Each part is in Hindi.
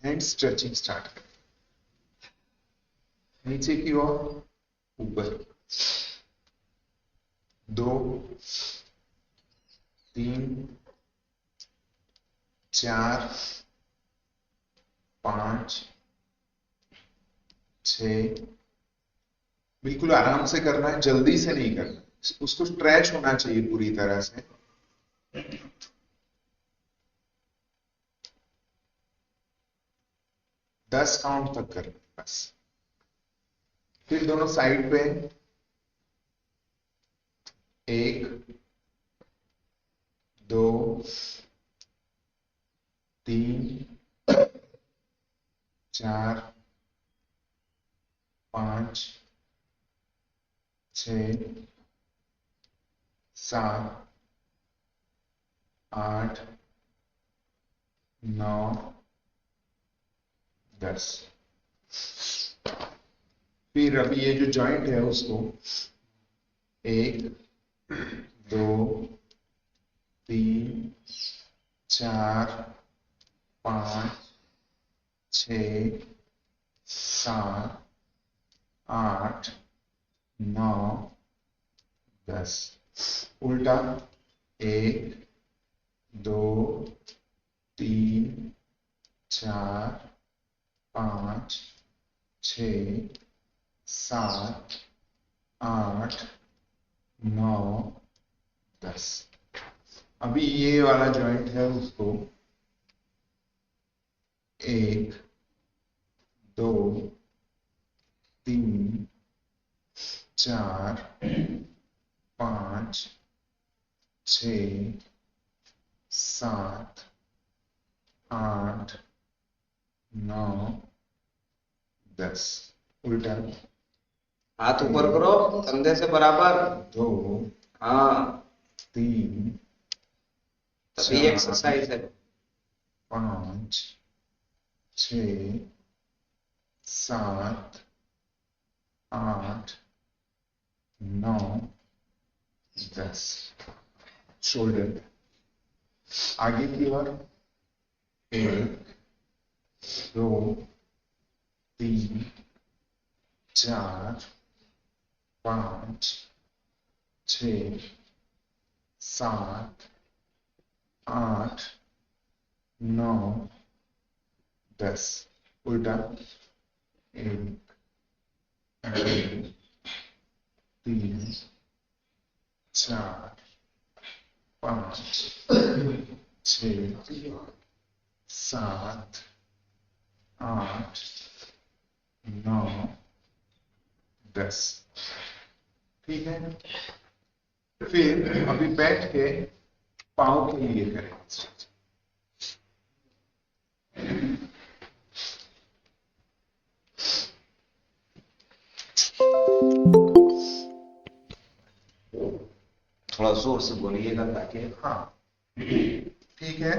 एंड स्ट्रेचिंग स्टार्ट करें। नीचे की ओर, ऊपर, 2 3 4 5 6। बिल्कुल आराम से करना है, जल्दी से नहीं करना, उसको स्ट्रेच होना चाहिए पूरी तरह से। 10 काउंट तक करना है बस। फिर दोनों साइड पे 1 2 3 4 5 6 7 8 9 10। फिर अभी ये जो जॉइंट है उसको 1 2 3 4 5 6 7 8 9 10। उल्टा 1 2 3 4 5 6 7 8 9 10। अभी ये वाला जॉइंट है उसको 1 2 3 4 5 6 7 8 9 10। उल्टा हाथ ऊपर करो कंधे से बराबर। 2 हाँ 3 तभी 4 एक्सरसाइज है। 5 6 7 8 9 10। शोल्डर आगे की ओर 1 2 3 4 5 6 7 8 9 10। उल्टा 1 2 3 4 5 6 7 8 9 10। ठीक है। फिर अभी बैठ के पाँव के लिए करें। थोड़ा जोर से बोलिएगा ताकि। हाँ ठीक है।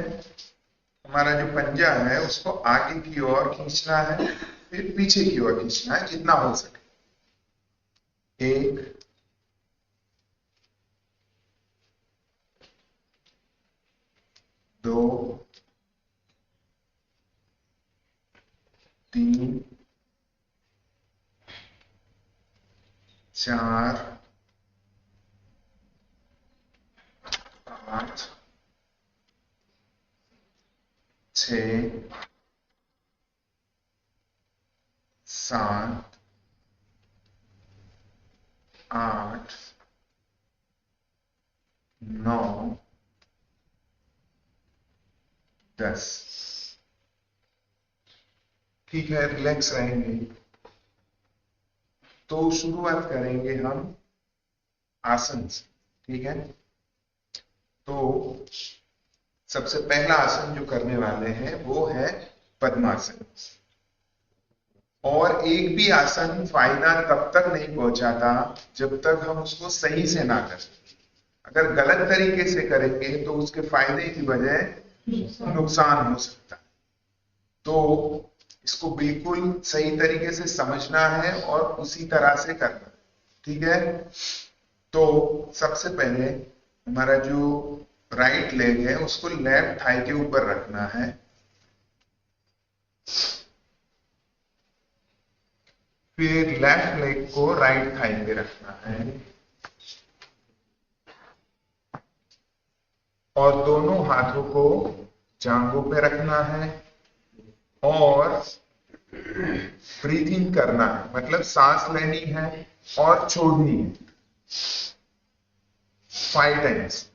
हमारा जो पंजा है उसको आगे की ओर खींचना है, फिर पीछे की ओर खींचना है जितना हो सके। 1 2 3 4 5 6 7 8 9 10। ठीक है, रिलैक्स रहेंगे। तो शुरुआत करेंगे हम आसन से। ठीक है, तो सबसे पहला आसन जो करने वाले हैं वो है पद्मासन। और एक भी आसन फायदा तब तक नहीं पहुंचाता जब तक हम उसको सही से ना करें। अगर गलत तरीके से करेंगे तो उसके फायदे की बजाय नुकसान हो सकता है। तो इसको बिल्कुल सही तरीके से समझना है और उसी तरह से करना है। ठीक है, तो सबसे पहले हमारा जो राइट लेग है उसको लेफ्ट थाई के ऊपर रखना है। फिर लेफ्ट लेग को राइट थाई पे रखना है और दोनों हाथों को जांघों पे रखना है और ब्रीथिंग करना है, मतलब सांस लेनी है और छोड़नी है 5 टाइम्स।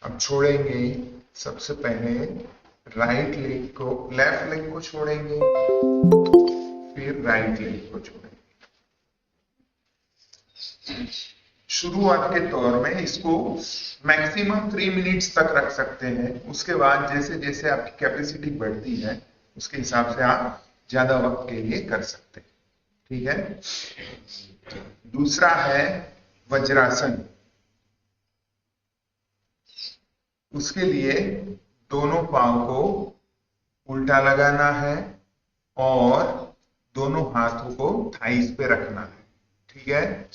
अब छोड़ेंगे सबसे पहले राइट लेग को, लेफ्ट लेग को छोड़ेंगे, फिर राइट लेग को छोड़ेंगे। शुरुआत के तौर में इसको मैक्सिमम 3 मिनट्स तक रख सकते हैं। उसके बाद जैसे जैसे आपकी कैपेसिटी बढ़ती है उसके हिसाब से आप ज्यादा वक्त के लिए कर सकते हैं। ठीक है। दूसरा है वज्रासन। उसके लिए दोनों पांव को उल्टा लगाना है और दोनों हाथों को थाइस पे रखना है। ठीक है।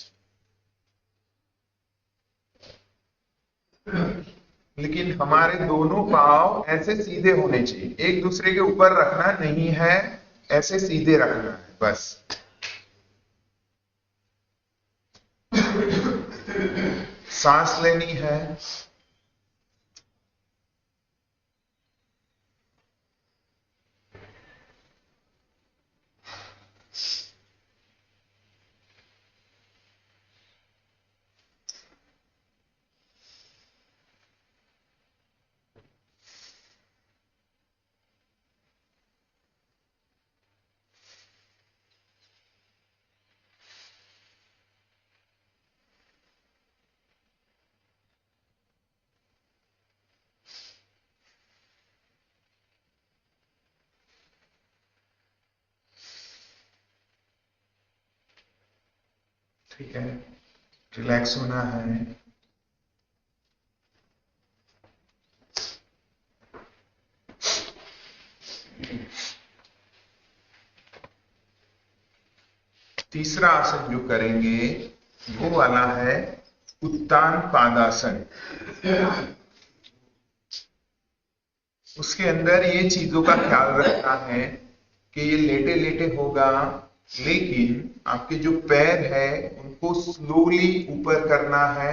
लेकिन हमारे दोनों पांव ऐसे सीधे होने चाहिए, एक दूसरे के ऊपर रखना नहीं है, ऐसे सीधे रखना है बस। सांस लेनी है। ठीक है। रिलैक्स होना है। तीसरा आसन जो करेंगे वो वाला है उत्तान पादासन। उसके अंदर ये चीजों का ख्याल रखना है कि ये लेटे लेटे होगा, लेकिन आपके जो पैर है उनको स्लोली ऊपर करना है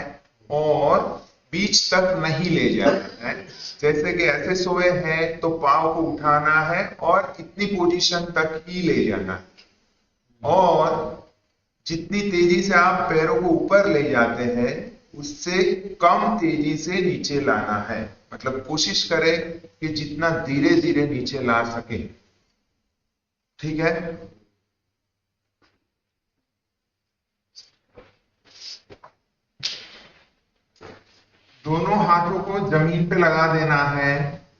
और बीच तक नहीं ले जाना है। जैसे कि ऐसे सोए हैं तो पांव को उठाना है और इतनी पोजीशन तक ही ले जाना है और जितनी तेजी से आप पैरों को ऊपर ले जाते हैं उससे कम तेजी से नीचे लाना है। मतलब कोशिश करें कि जितना धीरे धीरे नीचे ला सके। ठीक है। दोनों हाथों को जमीन पे लगा देना है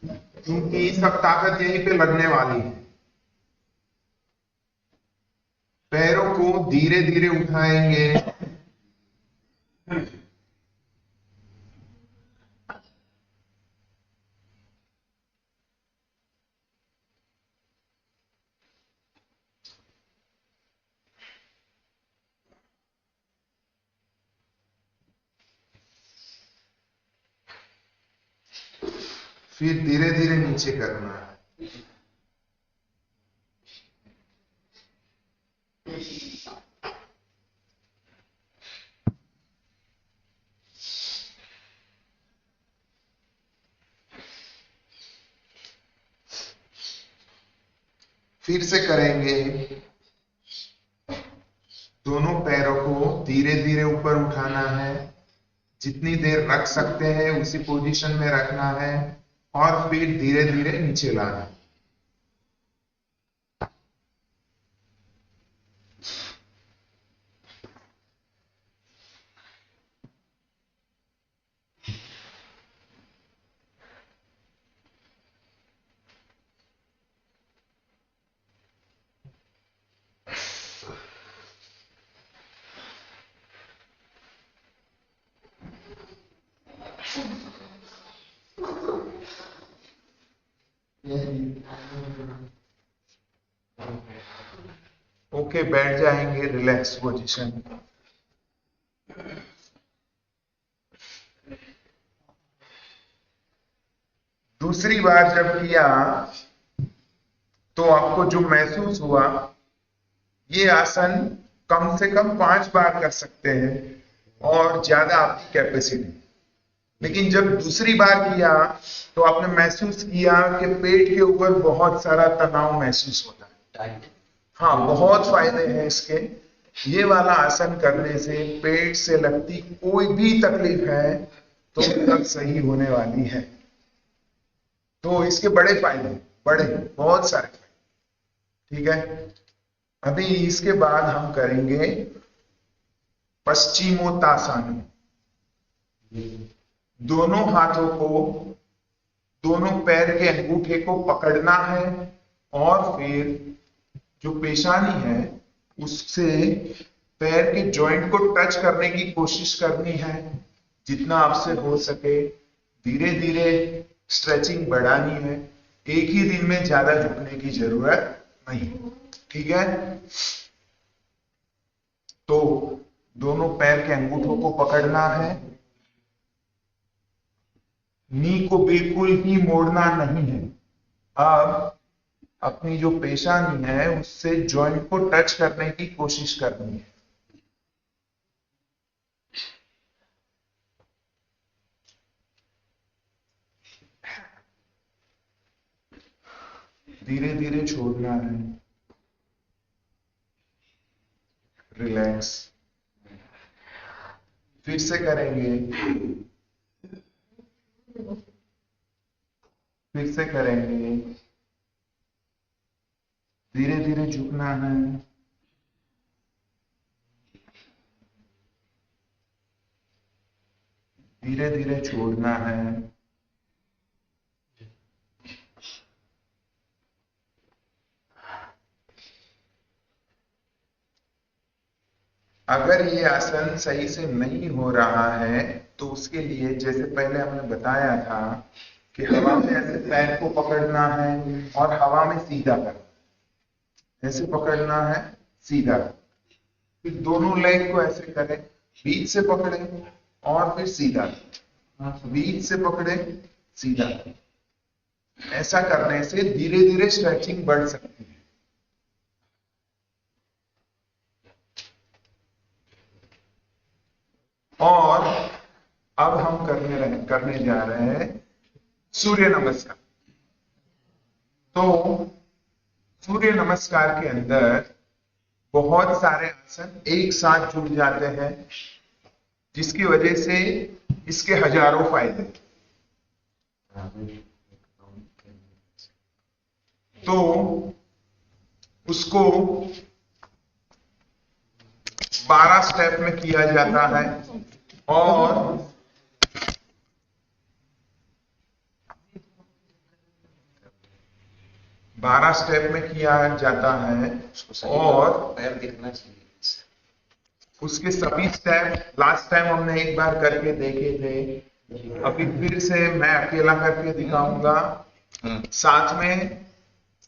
क्योंकि सब ताकत यहीं पे लगने वाली है। पैरों को धीरे धीरे उठाएंगे। फिर धीरे धीरे नीचे करना है। फिर से करेंगे। दोनों पैरों को धीरे धीरे ऊपर उठाना है, जितनी देर रख सकते हैं उसी पोजीशन में रखना है और फिर धीरे धीरे नीचे लाना है। ओके, बैठ जाएंगे रिलैक्स पोजीशन। दूसरी बार जब किया तो आपको जो महसूस हुआ, ये आसन कम से कम 5 बार कर सकते हैं और ज्यादा आपकी कैपेसिटी। लेकिन जब दूसरी बार किया तो आपने महसूस किया कि पेट के ऊपर बहुत सारा तनाव महसूस होता है। हाँ, बहुत फायदे हैं इसके। ये वाला आसन करने से पेट से लगती कोई भी तकलीफ है तो सब सही होने वाली है। तो इसके बड़े फायदे, बड़े बहुत सारे फायदे। ठीक है, अभी इसके बाद हम करेंगे पश्चिमोत्तासन। दोनों हाथों को, दोनों पैर के अंगूठे को पकड़ना है और फिर जो पेशानी है उससे पैर के जॉइंट को टच करने की कोशिश करनी है जितना आपसे हो सके। धीरे धीरे स्ट्रेचिंग बढ़ानी है, एक ही दिन में ज्यादा झुकने की जरूरत नहीं। ठीक है, तो दोनों पैर के अंगूठों को पकड़ना है, नी को बिल्कुल ही मोड़ना नहीं है। अब अपनी जो पेशानी है उससे जॉइंट को टच करने की कोशिश करनी है। धीरे धीरे छोड़ना है, रिलैक्स। फिर से करेंगे, फिर से करेंगे। धीरे धीरे झुकना है, धीरे धीरे छोड़ना है। अगर ये आसन सही से नहीं हो रहा है तो उसके लिए, जैसे पहले हमने बताया था कि हवा में ऐसे पैर को पकड़ना है और हवा में सीधा करना, ऐसे पकड़ना है सीधा। फिर दोनों लेग को ऐसे करें, बीच से पकड़े और फिर सीधा, बीच से पकड़े सीधा। ऐसा करने से धीरे धीरे स्ट्रेचिंग बढ़ सकती है। और अब हम करने जा रहे हैं सूर्य नमस्कार। तो सूर्य नमस्कार के अंदर बहुत सारे आसन एक साथ जुड़ जाते हैं जिसकी वजह से इसके हजारों फायदे। तो उसको 12 स्टेप में किया जाता है और बारह स्टेप में किया जाता है और पैर दिखना चाहिए। उसके सभी स्टेप लास्ट टाइम हमने एक बार करके देखे थे। अभी फिर से मैं अकेला करके दिखाऊंगा, साथ में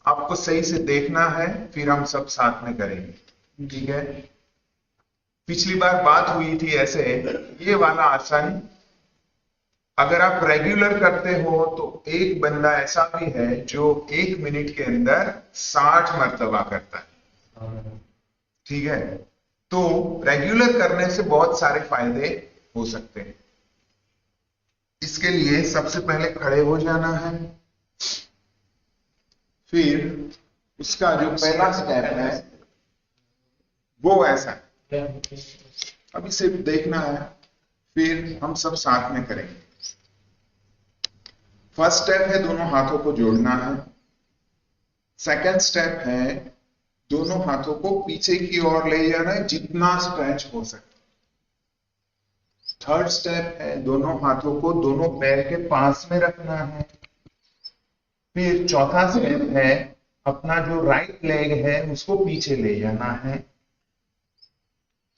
आपको सही से देखना है, फिर हम सब साथ में करेंगे। ठीक है, पिछली बार बात हुई थी ऐसे, ये वाला आसन अगर आप रेगुलर करते हो तो एक बंदा ऐसा भी है जो 1 मिनट के अंदर 60 मर्तबा करता है। ठीक है, तो रेगुलर करने से बहुत सारे फायदे हो सकते हैं। इसके लिए सबसे पहले खड़े हो जाना है, फिर उसका जो पहला स्टेप है वो ऐसा है, अब इसे देखना है, फिर हम सब साथ में करेंगे। फर्स्ट स्टेप है दोनों हाथों को जोड़ना है। सेकंड स्टेप है दोनों हाथों को पीछे की ओर ले जाना है जितना स्ट्रेच हो सके। थर्ड स्टेप है दोनों हाथों को दोनों पैर के पास में रखना है। फिर चौथा स्टेप है अपना जो राइट लेग है उसको पीछे ले जाना है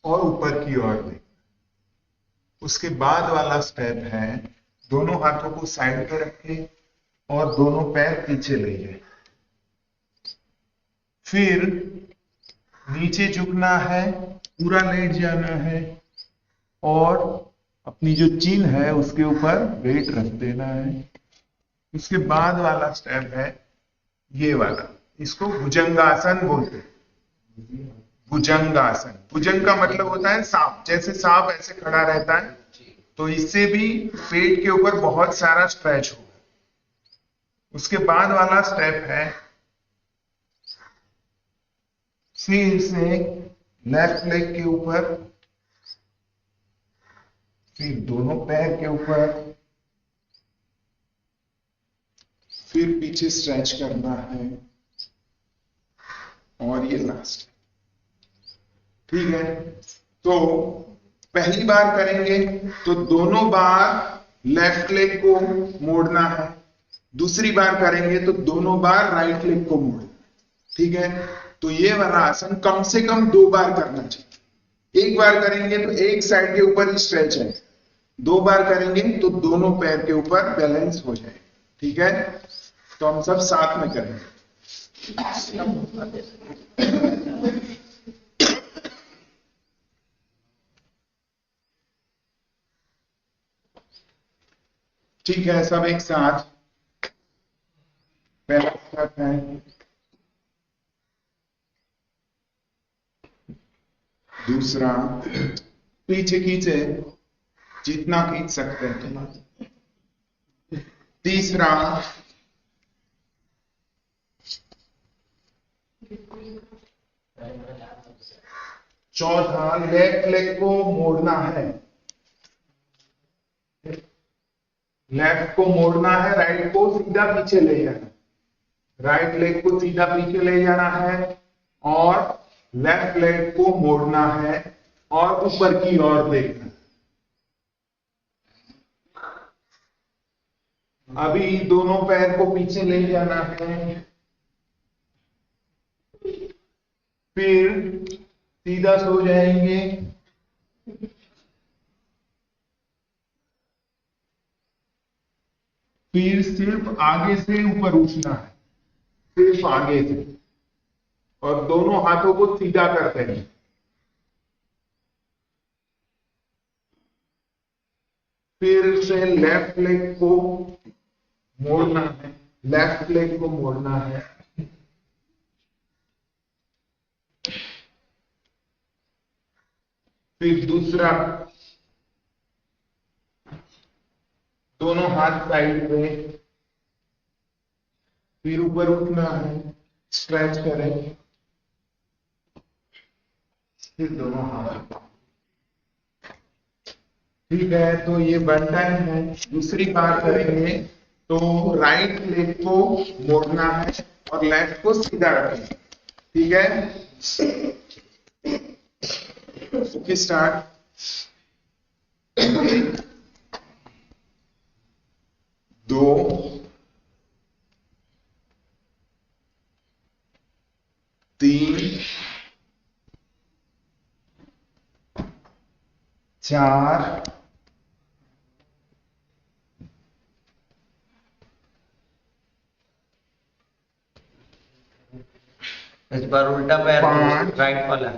और ऊपर की ओर ले। उसके बाद वाला स्टेप है दोनों हाथों को साइड पे रखे और दोनों पैर पीछे ले जाए। फिर नीचे झुकना है, पूरा लेट जाना है और अपनी जो चिन है उसके ऊपर वेट रख देना है। उसके बाद वाला स्टेप है ये वाला, इसको भुजंगासन बोलते हैं। भुजंगासन, भुजंग का मतलब होता है सांप, जैसे सांप ऐसे खड़ा रहता है, तो इससे भी पेट के ऊपर बहुत सारा स्ट्रेच होगा। उसके बाद वाला स्टेप है फिर से लेफ्ट लेग के ऊपर, फिर दोनों पैर के ऊपर, फिर पीछे स्ट्रेच करना है और ये लास्ट। ठीक है, तो पहली बार करेंगे तो दोनों बार लेफ्ट लेग को मोड़ना है, दूसरी बार करेंगे तो दोनों बार राइट लेग को मोड़ना। ठीक है, तो ये वाला आसन कम से कम 2 बार करना चाहिए। एक बार करेंगे तो एक साइड के ऊपर ही स्ट्रेच है, 2 बार करेंगे तो दोनों पैर के ऊपर बैलेंस हो जाए। ठीक है, तो हम सब साथ में करेंगे। ठीक है, सब एक साथ। पहला स्टेप है दूसरा, पीछे खींचे जितना खींच सकते हैं। तीसरा, चौथा, लेफ्ट लेग को मोड़ना है, लेफ्ट को मोड़ना है, राइट को सीधा पीछे ले जाना, राइट लेग को सीधा पीछे ले जाना है और लेफ्ट लेग को मोड़ना है और ऊपर की ओर देखना। अभी दोनों पैर को पीछे ले जाना है, फिर सीधा सो जाएंगे, फिर सिर्फ आगे से ऊपर उठना है, सिर्फ आगे से, और दोनों हाथों को सीधा करते हैं। फिर से लेफ्ट लेग को मोड़ना है, लेफ्ट लेग को मोड़ना है, फिर दूसरा, दोनों हाथ साइड पे, फिर ऊपर उठना है, स्ट्रेच करें, फिर दोनों हाथ। ठीक है, तो ये वन टाइम है। दूसरी बार करेंगे तो राइट लेग को मोड़ना है और लेफ्ट को सीधा रखेंगे। ठीक है, ओके, स्टार्ट। 1 2 3 4 इस बार उल्टा पैर 5 राइट वाला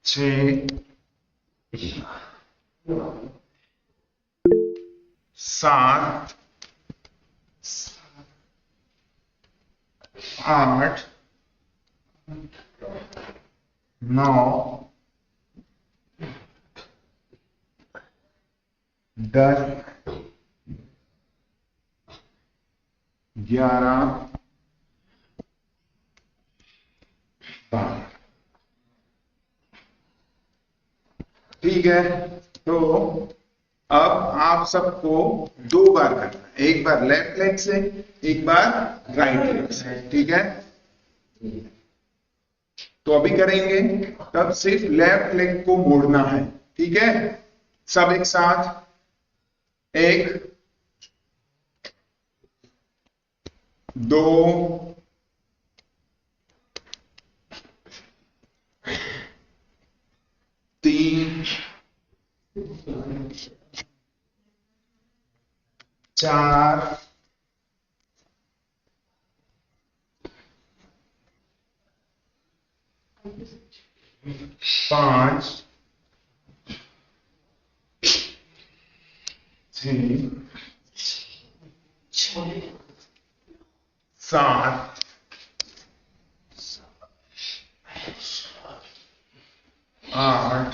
6 7 8 9 10 11 12। ठीक है, तो अब आप सबको 2 बार करना है, एक बार लेफ्ट लेग से, एक बार राइट लेग से। ठीक है, तो अभी करेंगे तब सिर्फ लेफ्ट लेग को मोड़ना है। ठीक है, सब एक साथ। 1 2 3 4 5 6 7 8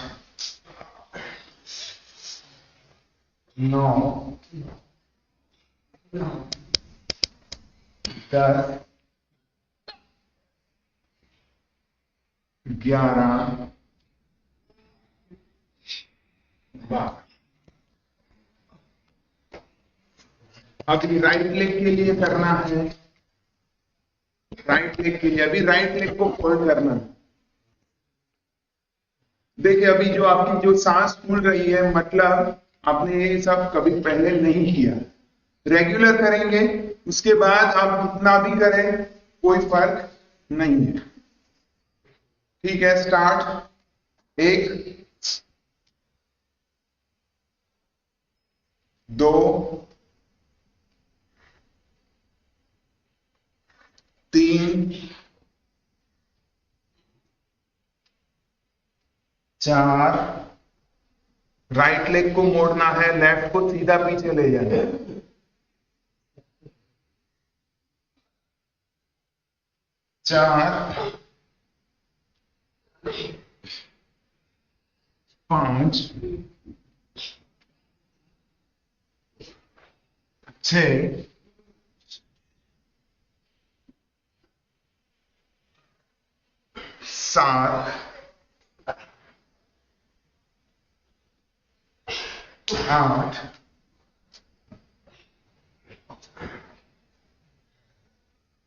9 10 11 12। अभी राइट लेग के लिए करना है। राइट लेग के लिए अभी राइट लेग को फोल्ड करना है। देखिए अभी जो आपकी जो सांस फूल रही है, मतलब आपने ये सब कभी पहले नहीं किया। रेगुलर करेंगे, उसके बाद आप कितना भी करें कोई फर्क नहीं है। ठीक है, स्टार्ट। 1 2 3 4। राइट लेग को मोड़ना है, लेफ्ट को सीधा पीछे ले जाना है। 4 5 6 7 8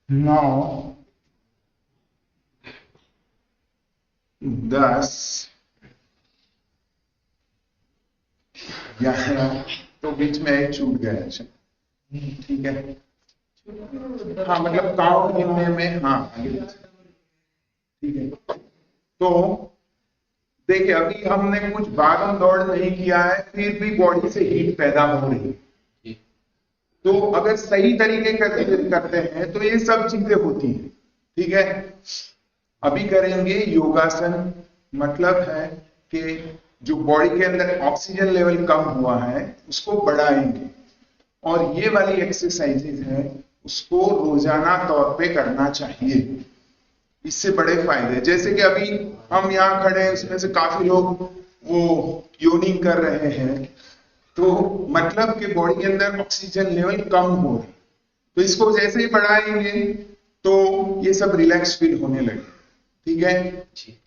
9 10 11। तो बीच में एक छूट गया। ठीक है, हाँ मतलब काउंट गिनने में, हाँ ठीक है। तो देखिए अभी हमने कुछ भागम दौड़ नहीं किया है, फिर भी बॉडी से हीट पैदा हो रही है। तो अगर सही तरीके करते हैं तो ये सब चीजें होती हैं। ठीक है, अभी करेंगे योगासन। मतलब है कि जो बॉडी के अंदर ऑक्सीजन लेवल कम हुआ है उसको बढ़ाएंगे, और ये वाली एक्सरसाइजेज है उसको रोजाना तौर पे करना चाहिए। इससे बड़े फायदे, जैसे कि अभी हम यहाँ खड़े हैं, उसमें से काफी लोग वो योनिंग कर रहे हैं, तो मतलब कि बॉडी के अंदर ऑक्सीजन लेवल कम हो रही, तो इसको जैसे ही बढ़ाएंगे तो ये सब रिलैक्स फील होने लगे। ठीक है,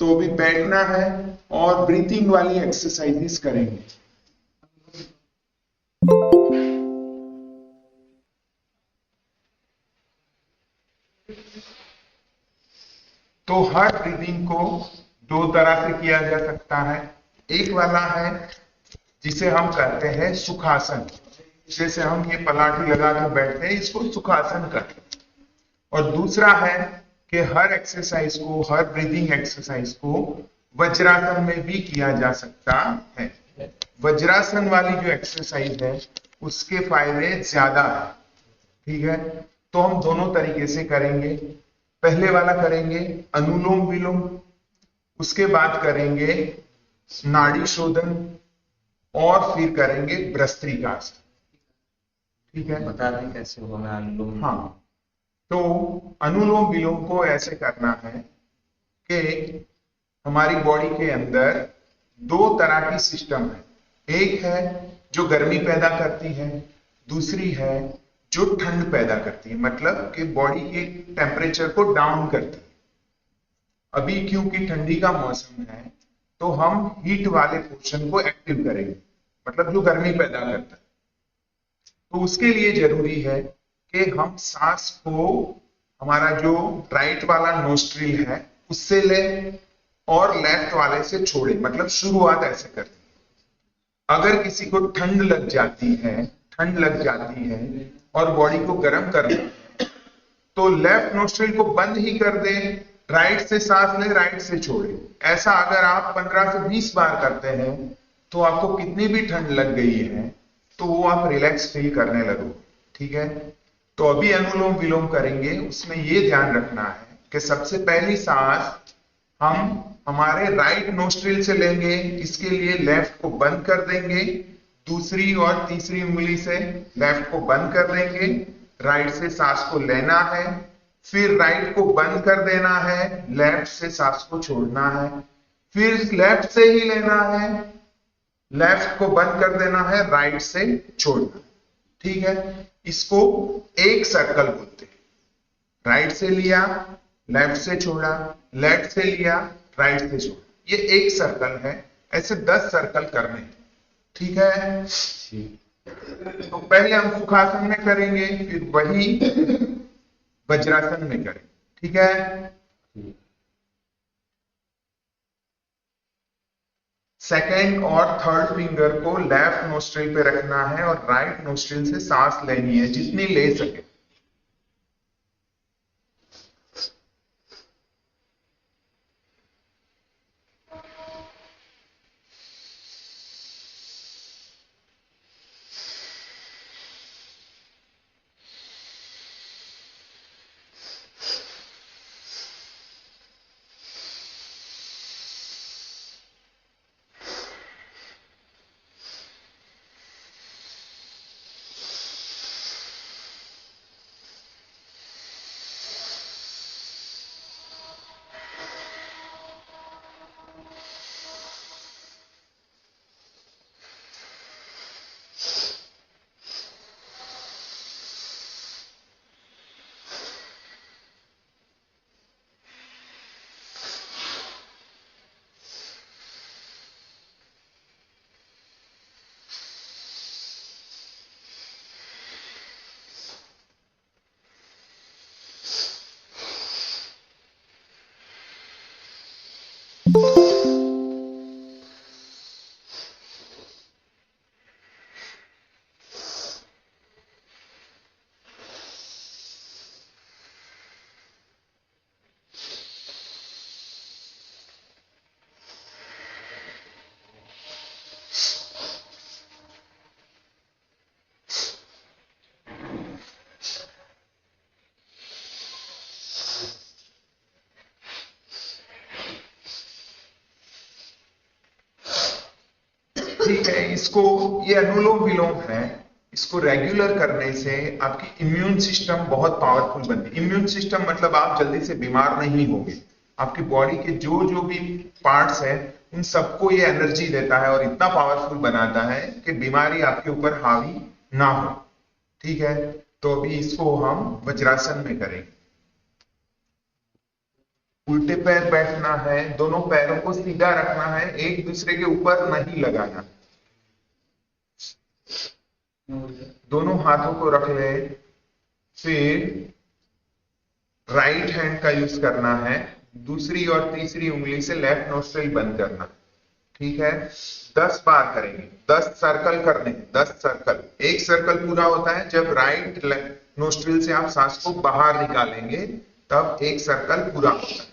तो अभी बैठना है और ब्रीथिंग वाली एक्सरसाइजेस करेंगे। तो हर ब्रीदिंग को 2 तरह से किया जा सकता है। एक वाला है जिसे हम कहते हैं सुखासन, जैसे हम ये पलाठी लगा के बैठते हैं, इसको सुखासन कहते हैं। और दूसरा है कि हर एक्सरसाइज को, हर ब्रीदिंग एक्सरसाइज को वज्रासन में भी किया जा सकता है। वज्रासन वाली जो एक्सरसाइज है उसके फायदे ज्यादा है। ठीक है, तो हम दोनों तरीके से करेंगे। पहले वाला करेंगे अनुलोम विलोम, उसके बाद करेंगे नाड़ी शोधन, और फिर करेंगे भ्रस्त्रिकासन। ठीक है, बता दें कैसे होगा अनुलोम। हाँ, तो अनुलोम विलोम को ऐसे करना है कि हमारी बॉडी के अंदर 2 तरह की सिस्टम है। एक है जो गर्मी पैदा करती है, दूसरी है जो ठंड पैदा करती है, मतलब कि बॉडी के टेम्परेचर को डाउन करती है। अभी क्योंकि ठंडी का मौसम है तो हम हीट वाले पोर्शन को एक्टिव करेंगे, मतलब जो गर्मी पैदा करता है। तो उसके लिए जरूरी है कि हम सांस को, हमारा जो राइट वाला नोस्ट्रिल है उससे ले और लेफ्ट वाले से छोड़े, मतलब शुरुआत ऐसे करते हैं। अगर किसी को ठंड लग जाती है और बॉडी को गर्म करना है तो लेफ्ट नोस्ट्रिल को बंद ही कर दे, राइट से सांस ले, राइट से छोड़े। ऐसा अगर आप 15 से 20 बार करते हैं तो आपको कितनी भी ठंड लग गई है तो वो आप रिलैक्स फील करने लगोगे। ठीक है, तो अभी अनुलोम विलोम करेंगे, उसमें ये ध्यान रखना है कि सबसे पहली सांस हम हमारे राइट नोस्ट्रिल से लेंगे, इसके लिए लेफ्ट को बंद कर देंगे, दूसरी और तीसरी उंगली से लेफ्ट को बंद कर देंगे, राइट से सांस को लेना है, फिर राइट को बंद कर देना है, लेफ्ट से सांस को छोड़ना है, फिर लेफ्ट से ही लेना है, लेफ्ट को बंद कर देना है, राइट से छोड़ना। ठीक है, इसको एक सर्कल बोलते हैं। राइट से लिया, लेफ्ट से छोड़ा, लेफ्ट से लिया, राइट से छोड़ा, ये एक सर्कल है। ऐसे 10 सर्कल करने हैं। ठीक है, तो पहले हम सुखासन में करेंगे, फिर वही वज्रासन में करेंगे। ठीक है, सेकेंड और थर्ड फिंगर को लेफ्ट नोस्ट्रिल पे रखना है और राइट नोस्ट्रिल से सांस लेनी है, जितनी ले सके। ठीक है, इसको, ये अनुलोम विलोम है, इसको रेगुलर करने से आपकी इम्यून सिस्टम बहुत पावरफुल बनती है। इम्यून सिस्टम मतलब आप जल्दी से बीमार नहीं होंगे। आपकी बॉडी के जो जो भी पार्ट्स हैं उन सबको ये एनर्जी देता है और इतना पावरफुल बनाता है कि बीमारी आपके ऊपर हावी ना हो। ठीक है, तो अभी इसको हम वज्रासन में करेंगे। उल्टे पैर बैठना है, दोनों पैरों को सीधा रखना है, एक दूसरे के ऊपर नहीं लगाना। दोनों हाथों को रख ले, फिर राइट हैंड का यूज करना है, दूसरी और तीसरी उंगली से लेफ्ट नोस्ट्रिल बंद करना। ठीक है, 10 बार करेंगे, 10 सर्कल करने, 10 सर्कल। एक सर्कल पूरा होता है जब राइट नोस्ट्रिल से आप सांस को बाहर निकालेंगे, तब एक सर्कल पूरा होता है।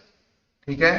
ठीक है,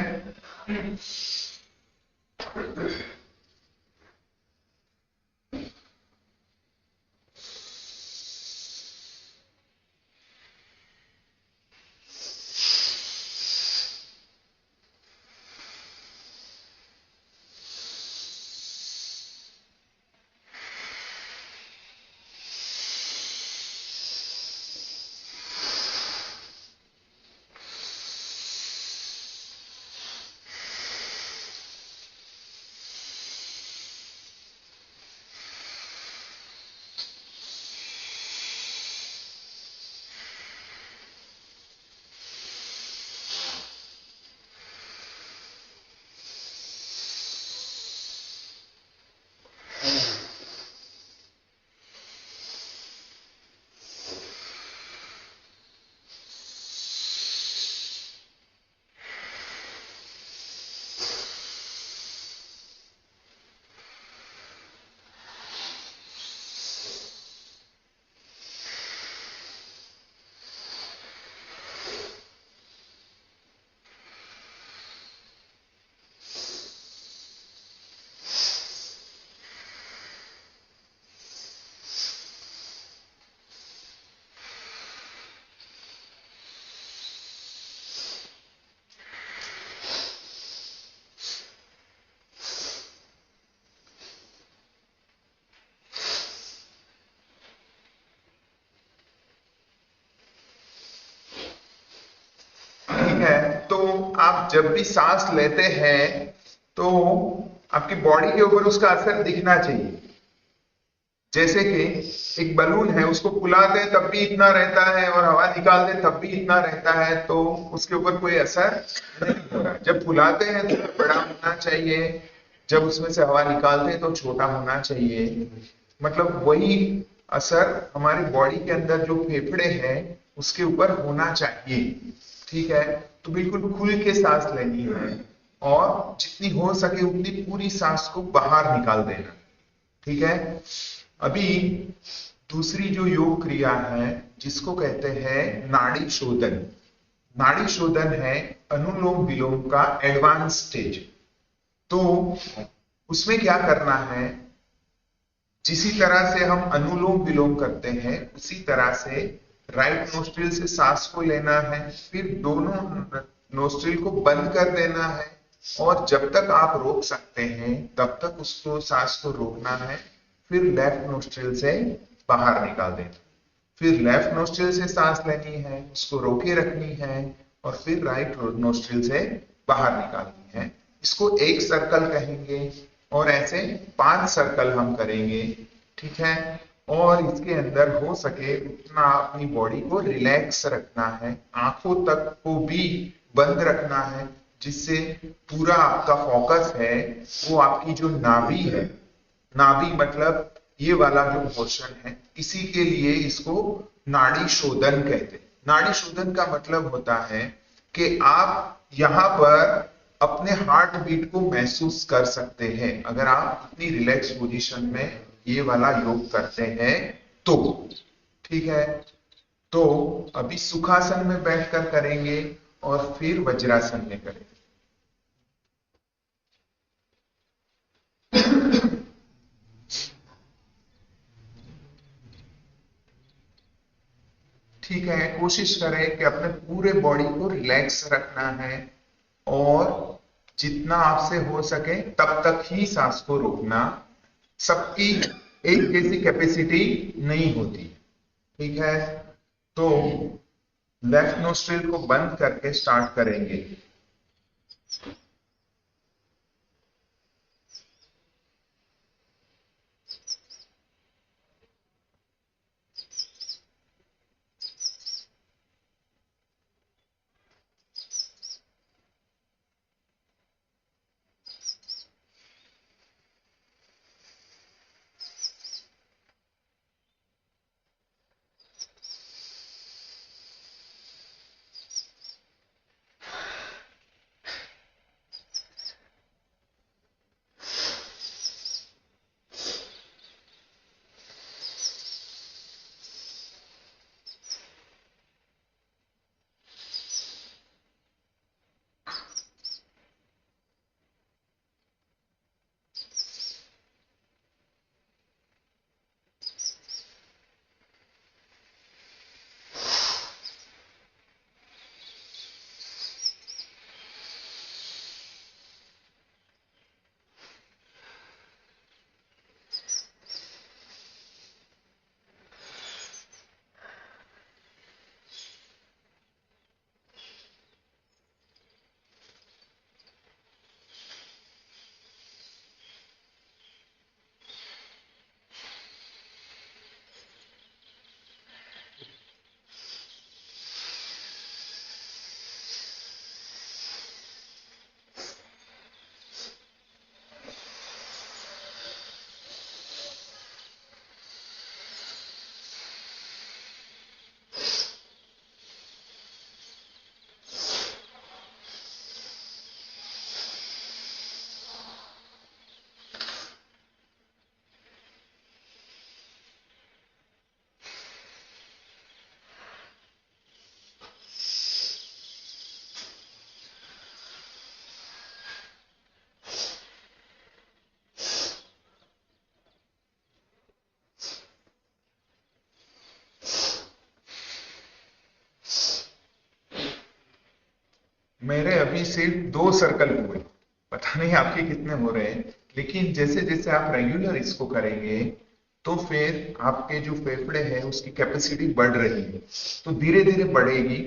आप जब भी सांस लेते हैं तो आपकी बॉडी के ऊपर उसका असर दिखना चाहिए। जैसे कि एक बलून है, उसको फुलाते हैं तब भी इतना रहता है और हवा निकालते हैं तब भी इतना रहता है, तो उसके ऊपर कोई असर नहीं हो रहा। जब फुलाते हैं तो बड़ा होना चाहिए, जब उसमें से हवा निकालते हैं तो छोटा होना चाहिए। मतलब वही असर हमारी बॉडी के अंदर जो फेफड़े हैं उसके ऊपर होना चाहिए। ठीक है, तो बिल्कुल खुल के सांस लेनी है और जितनी हो सके उतनी पूरी सांस को बाहर निकाल देना। ठीक है, अभी दूसरी जो योग क्रिया है जिसको कहते हैं नाड़ी शोधन। नाड़ी शोधन है अनुलोम विलोम का एडवांस स्टेज। तो उसमें क्या करना है, जिसी तरह से हम अनुलोम विलोम करते हैं उसी तरह से राइट नोस्ट्रिल से सांस को लेना है, फिर दोनों नोस्ट्रिल को बंद कर देना है और जब तक आप रोक सकते हैं तब तक उसको सांस को रोकना है। फिर लेफ्ट नोस्ट्रिल से बाहर निकाल देना, फिर लेफ्ट नोस्ट्रिल से सांस लेनी है, उसको रोके रखनी है और फिर राइट नोस्ट्रिल से बाहर निकालनी है। इसको एक सर्कल कहेंगे और ऐसे 5 सर्कल हम करेंगे। ठीक है, और इसके अंदर हो सके उतना अपनी बॉडी को रिलैक्स रखना है, आंखों तक को भी बंद रखना है, जिससे पूरा आपका फोकस है वो आपकी जो नाभि है, नाभि मतलब ये वाला जो पोर्शन है, इसी के लिए इसको नाड़ी शोधन कहते हैं। नाड़ी शोधन का मतलब होता है कि आप यहाँ पर अपने हार्ट बीट को महसूस कर सकते हैं अगर आप इतनी रिलैक्स पोजीशन में ये वाला योग करते हैं तो। ठीक है, तो अभी सुखासन में बैठकर करेंगे और फिर वज्रासन में करेंगे। ठीक है, कोशिश करें कि अपने पूरे बॉडी को रिलैक्स रखना है और जितना आपसे हो सके तब तक ही सांस को रोकना। सबकी एक जैसी कैपेसिटी नहीं होती। ठीक है, तो लेफ्ट नोस्ट्रिल को बंद करके स्टार्ट करेंगे। मेरे अभी सिर्फ 2 सर्कल हुए, पता नहीं आपके कितने हो रहे हैं, लेकिन जैसे जैसे आप रेगुलर इसको करेंगे तो फिर आपके जो फेफड़े हैं उसकी कैपेसिटी बढ़ रही है, तो धीरे धीरे बढ़ेगी।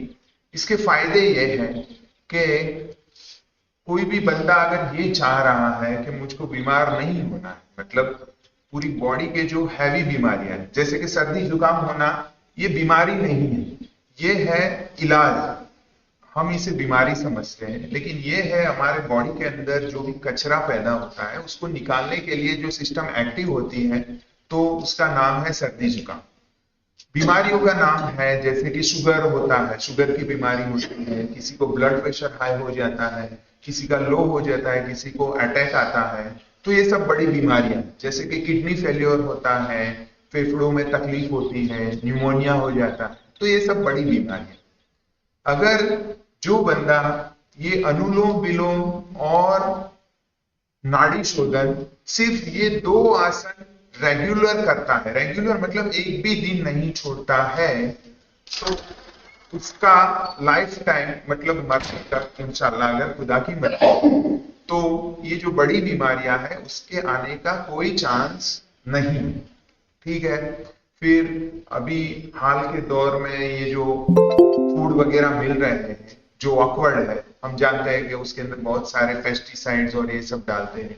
इसके फायदे ये हैं कि कोई भी बंदा अगर ये चाह रहा है कि मुझको बीमार नहीं होना है, मतलब पूरी बॉडी के जो हैवी बीमारियां हैं, जैसे कि सर्दी जुकाम होना, ये बीमारी नहीं है, ये है इलाज। हम इसे बीमारी समझते हैं, लेकिन ये है हमारे बॉडी के अंदर जो भी कचरा पैदा होता है उसको निकालने के लिए जो सिस्टम एक्टिव होती है, तो उसका नाम है सर्दी जुकाम। बीमारियों का नाम है जैसे कि शुगर होता है, शुगर की बीमारी होती है, किसी को ब्लड प्रेशर हाई हो जाता है, किसी का लो हो जाता है, किसी को अटैक आता है। तो ये सब बड़ी बीमारियां, जैसे कि किडनी फेलियर होता है, फेफड़ों में तकलीफ होती है, न्यूमोनिया हो जाता है, तो ये सब बड़ी बीमारियां। अगर जो बंदा ये अनुलोम विलोम और नाड़ी शोधन, सिर्फ ये 2 आसन रेगुलर करता है, रेगुलर मतलब एक भी दिन नहीं छोड़ता है, तो उसका लाइफ टाइम मतलब मरने तक इंशाल्लाह, अगर खुदा की मर्जी, तो ये जो बड़ी बीमारियां हैं उसके आने का कोई चांस नहीं। ठीक है। फिर अभी हाल के दौर में ये जो फूड वगैरह मिल रहे हैं जो ऑकवर्ड है, हम जानते हैं कि उसके अंदर बहुत सारे पेस्टिसाइड्स और ये सब डालते हैं,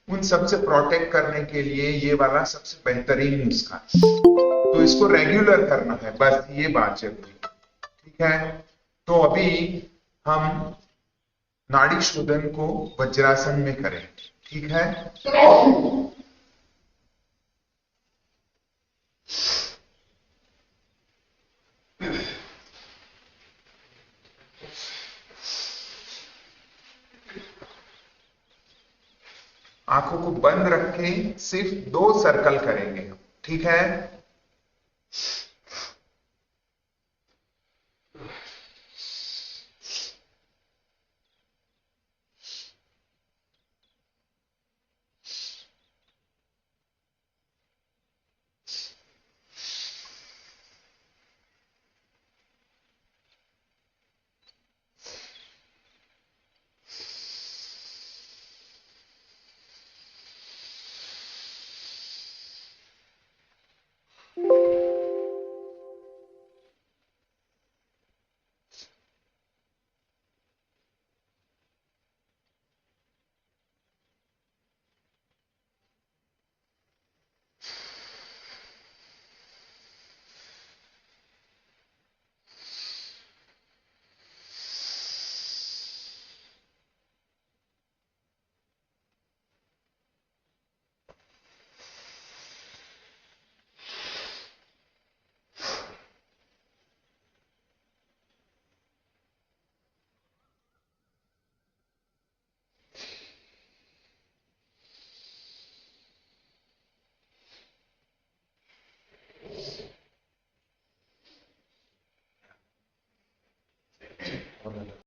उन सब से प्रोटेक्ट करने के लिए ये वाला सबसे बेहतरीन नुस्खा है। तो इसको रेगुलर करना है, बस ये बात जरूरी है। ठीक है। तो अभी हम नाड़ी शोधन को वज्रासन में करें। ठीक है। आंखों को बंद रख के सिर्फ 2 सर्कल करेंगे हम। ठीक है।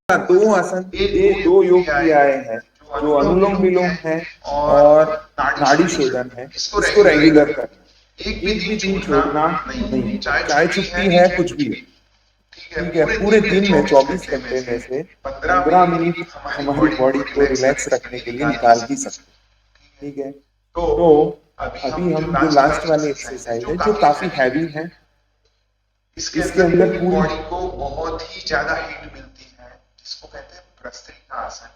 दो आसन, ये 2 योग क्रियाएं हैं जो अनुलोम विलोम है और नाड़ी शोधन है। इसको रेगुलर करना, एक भी दिन छोड़ना नहीं, चाहे छुट्टी है कुछ भी। ठीक है। पूरे दिन में 24 घंटे में से 15 मिनट हमारी बॉडी को रिलैक्स रखने के लिए निकाल ही सकते। ठीक है। तो अभी हम जो लास्ट वाली एक्सरसाइज है जो काफी हैवी है, इसके अंदर पूरी बॉडी को बहुत ही ज्यादा हीट मिलती है, जिसको कहते हैं भस्त्रिका आसन।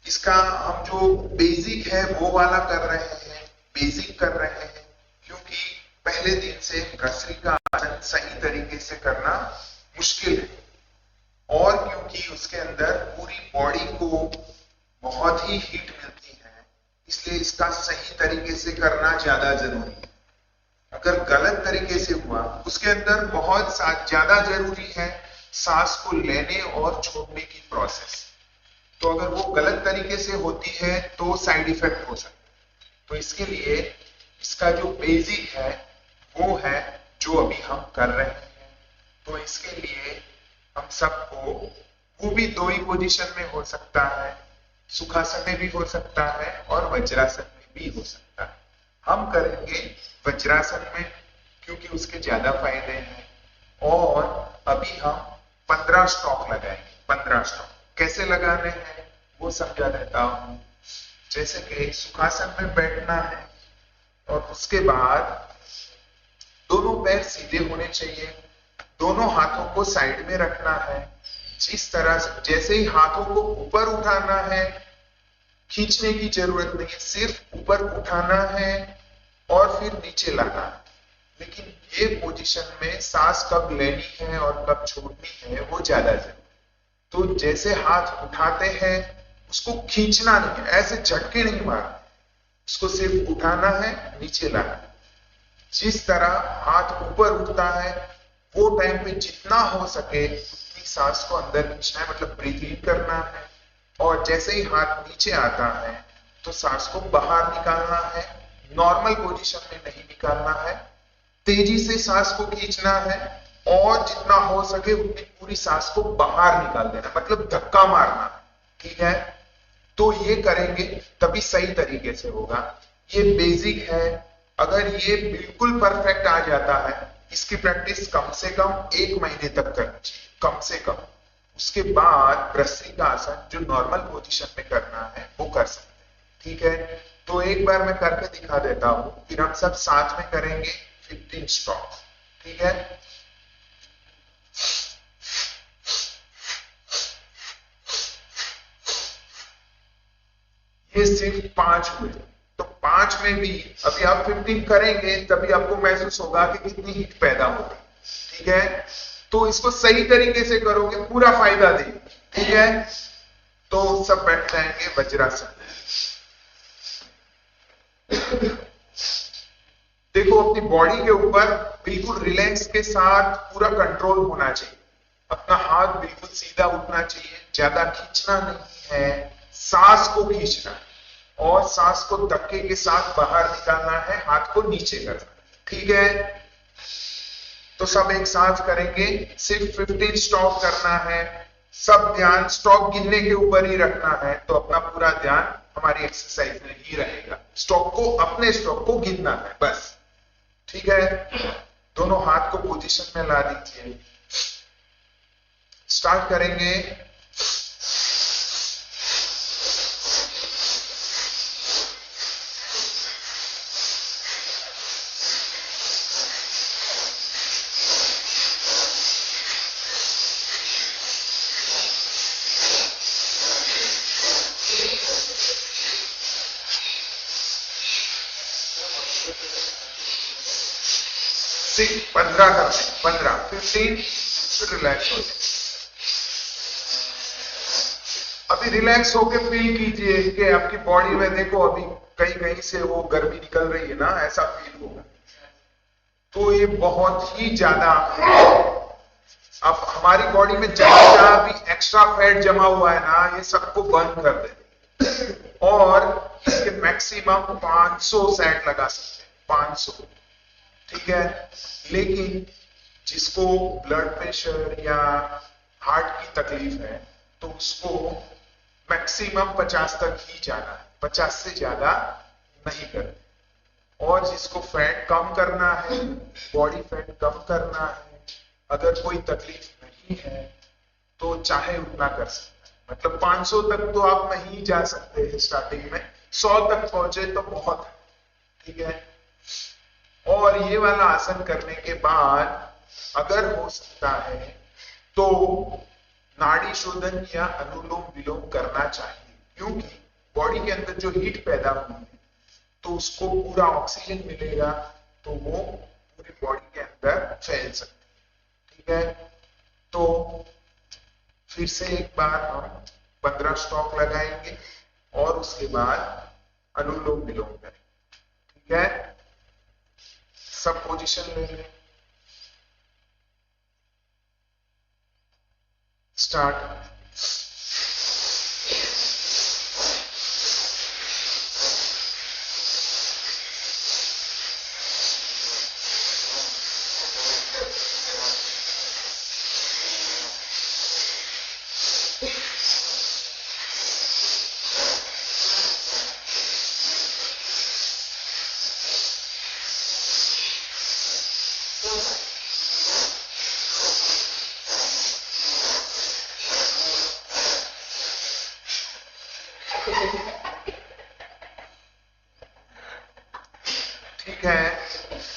इसका हम जो बेसिक है वो वाला कर रहे हैं, बेसिक कर रहे हैं, क्योंकि पहले दिन से भस्त्रिका आसन सही तरीके से करना मुश्किल है, और क्योंकि उसके अंदर पूरी बॉडी को बहुत ही हीट मिलती है, इसलिए इसका सही तरीके से करना ज्यादा जरूरी है। अगर गलत तरीके से हुआ, उसके अंदर बहुत ज्यादा जरूरी है सांस को लेने और छोड़ने की प्रोसेस, तो अगर वो गलत तरीके से होती है तो साइड इफेक्ट हो सकता है। तो इसके लिए इसका जो बेसिक है वो है जो अभी हम कर रहे हैं। तो इसके लिए हम सबको, वो भी 2 ही पोजीशन में हो सकता है, सुखासन में भी हो सकता है और वज्रासन में भी हो सकता है। हम करेंगे वज्रासन में क्योंकि उसके ज्यादा फायदे हैं, और अभी हम 15 स्ट्रोक लगाएंगे। 15 स्ट्रोक कैसे लगाने हैं वो समझा देता हूं। जैसे कि सुखासन में बैठना है और उसके बाद दोनों पैर सीधे होने चाहिए, दोनों हाथों को साइड में रखना है, जिस तरह से, जैसे ही हाथों को ऊपर उठाना है, खींचने की जरूरत नहीं है, सिर्फ ऊपर उठाना है और फिर नीचे लाना है। लेकिन ये पोजीशन में सांस कब लेनी है और कब छोड़नी है वो ज्यादा जरूरी। तो जैसे हाथ उठाते हैं उसको खींचना नहीं है, ऐसे झटके नहीं मारना, उसको सिर्फ उठाना है, नीचे लाना है। जिस तरह हाथ ऊपर उठता है वो टाइम पे जितना हो सके उतनी सांस को अंदर खींचना है, मतलब ब्रीथ इन करना है। और जैसे ही हाथ नीचे आता है तो सांस को बाहर निकालना है, नॉर्मल पोजीशन में नहीं निकालना है। तेजी से सांस को खींचना है और जितना हो सके उतनी पूरी सांस को बाहर निकाल देना, मतलब धक्का मारना। ठीक है, तो ये करेंगे तभी सही तरीके से होगा। ये बेसिक है, अगर ये बिल्कुल परफेक्ट आ जाता है, इसकी प्रैक्टिस कम से कम 1 महीने तक करनी चाहिए, कम से कम। उसके बाद भस्त्रिकासन जो नॉर्मल पोजीशन में करना है वो कर सकते हैं। ठीक है, तो एक बार मैं करके दिखा देता हूं, फिर हम सब साथ में करेंगे 15 स्ट्रोक। ठीक है, ये सिर्फ 5 हुए, तो 5 में भी अभी आप 15 करेंगे तभी आपको महसूस होगा कि कितनी हीट पैदा होगी। ठीक है, तो इसको सही तरीके से करोगे पूरा फायदा देगी। ठीक है, तो सब बैठ जाएंगे वज्रासन। देखो अपनी बॉडी के ऊपर बिल्कुल रिलैक्स के साथ पूरा कंट्रोल होना चाहिए। अपना हाथ बिल्कुल सीधा उठना चाहिए, ज्यादा खींचना नहीं है, सांस को खींचना है और सांस को धक्के के साथ बाहर निकालना है, हाथ को नीचे करना है। ठीक है, तो सब एक साथ करेंगे, सिर्फ 15 स्ट्रोक करना है। सब ध्यान स्ट्रोक गिनने के ऊपर ही रखना है, तो अपना पूरा ध्यान हमारी एक्सरसाइज में ही रहेगा। स्ट्रोक को, अपने स्ट्रोक को गिनना है बस। ठीक है, दोनों हाथ को पोजीशन में ला दीजिए। स्टार्ट करेंगे। सिर्फ 15 करते हैं, 15, 15, फिर रिलैक्स हो जाए। अभी रिलैक्स होके फील कीजिए कि आपकी बॉडी में, देखो अभी कहीं कहीं से वो गर्मी निकल रही है ना, ऐसा फील होगा। तो ये बहुत ही ज्यादा, अब हमारी बॉडी में जहां भी एक्स्ट्रा फैट जमा हुआ है ना, ये सबको बर्न कर दे। और इसके मैक्सिमम 500 सेट लगा सकते हैं, 500। ठीक है, लेकिन जिसको ब्लड प्रेशर या हार्ट की तकलीफ है तो उसको मैक्सिमम 50 तक ही जाना है, 50 से ज्यादा नहीं करना। और जिसको फैट कम करना है, बॉडी फैट कम करना है, अगर कोई तकलीफ नहीं है तो चाहे उतना कर सकते हैं। मतलब 500 तक तो आप नहीं जा सकते हैं स्टार्टिंग में, 100 तक पहुंचे तो बहुत है। ठीक है, और ये वाला आसन करने के बाद अगर हो सकता है तो नाड़ी शोधन या अनुलोम विलोम करना चाहिए, क्योंकि बॉडी के अंदर जो हीट पैदा हुई है तो उसको पूरा ऑक्सीजन मिलेगा, तो वो पूरी बॉडी के अंदर फैल सकती है। ठीक है, तो फिर से एक बार हम 15 स्ट्रोक लगाएंगे और उसके बाद अनुलोम विलोम करेंगे। ठीक है, सब पोजीशन ले लें। स्टार्ट।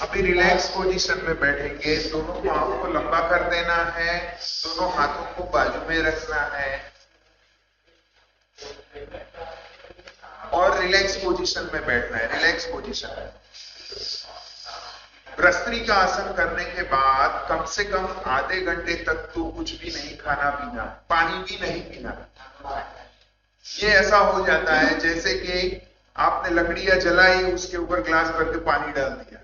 अभी रिलैक्स पोजीशन में बैठेंगे, दोनों पाँव को लंबा कर देना है, दोनों हाथों को बाजू में रखना है और रिलैक्स पोजीशन में बैठना है, रिलैक्स पोजीशन में। भ्रस्त्री का आसन करने के बाद कम से कम आधे घंटे तक तो कुछ भी नहीं खाना पीना, पानी भी नहीं पीना। ये ऐसा हो जाता है जैसे कि आपने लकड़ियां जलाई, उसके ऊपर ग्लास भर के पानी डाल दिया,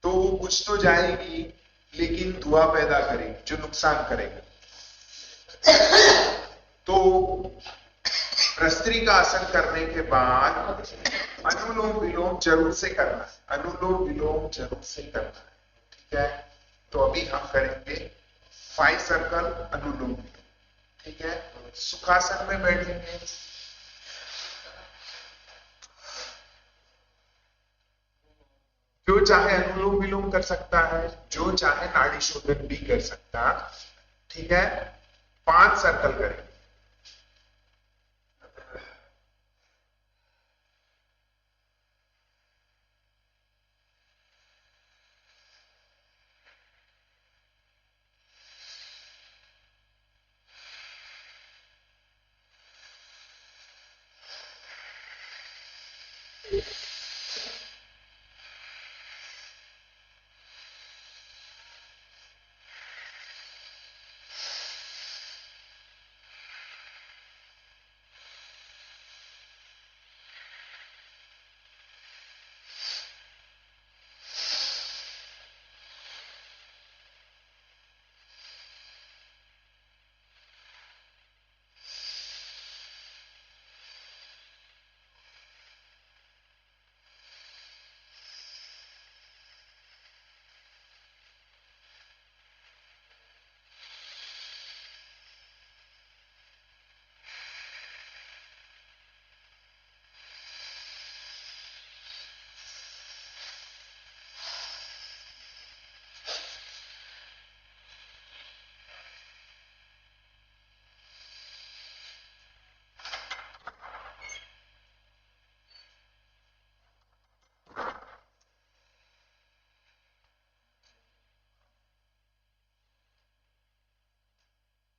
तो वो कुछ तो जाएगी लेकिन धुआं पैदा करेगी जो नुकसान करेगा। तो भ्रस्त्री का आसन करने के बाद अनुलोम विलोम जरूर से करना है, अनुलोम विलोम जरूर से करना है, ठीक है। तो अभी हम करेंगे 5 सर्कल अनुलोम विलोम, ठीक है। सुखासन में बैठेंगे, जो चाहे अनुलोम विलोम कर सकता है, जो चाहे नाड़ी शोधन भी कर सकता, ठीक है। 5 सर्कल करेंगे।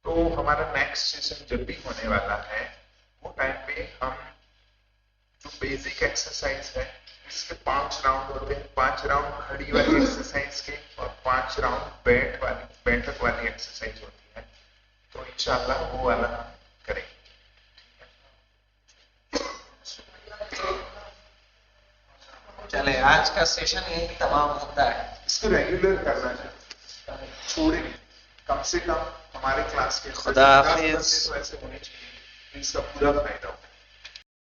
तो हमारा नेक्स्ट सेशन जब भी होने वाला है, वो टाइम पे हम जो बेसिक एक्सरसाइज है, इसके 5 राउंड होते हैं। 5 राउंड खड़ी वाली एक्सरसाइज के और 5 राउंड बैठक वाली एक्सरसाइज होती है। तो इंशाल्लाह वो वाला हम करेंगे। चले, आज का सेशन यही तमाम होता है। इसको रेगुलर करना चाहिए, छोड़े कम से कम हमारे क्लास के खुदा हाफिज। तो ऐसे होने चाहिए, इसका पूरा फायदा हो।